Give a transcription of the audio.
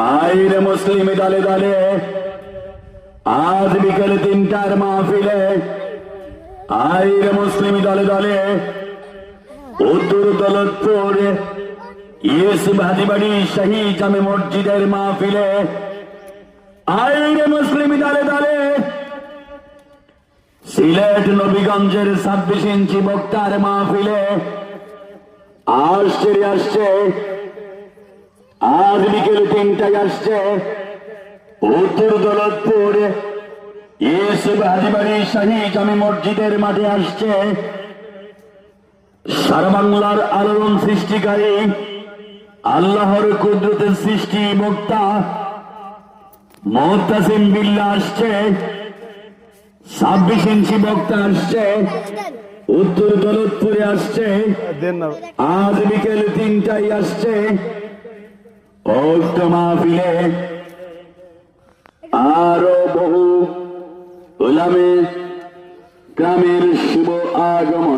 আইরে মুসলিম দলে দলে আজ বিকেল 3টার মাহফিলে আইরে মুসলিম দলে দলে উত্তর দৌলতপুর ইউসুফ হাজিবাড়ি শাহী জামে মসজিদের মাহফিলে আইরে মুসলিম দলে দলে সিলেট নবীগঞ্জের 26 ইঞ্চি বক্তার মাহফিলে আসছে আজ বিকেল 3টায় আসছে উত্তর দৌলতপুর ইউসুফ হাজিবাড়ি শাহী জামে মসজিদের মাঠে আসছে সারা বাংলার আলোড়ন সৃষ্টিকারী আল্লাহর কুদরতের সৃষ্টি বক্তা মুহতাসিম বিল্লাহ আসছে 26 ইঞ্চি বক্তা আসছে উত্তর দৌলতপুরে আসছে আজ বিকেল 3টায় আসছে উক্ত মাহফিলে আরো বহু উলামে গ্রামের শুভ আগমন।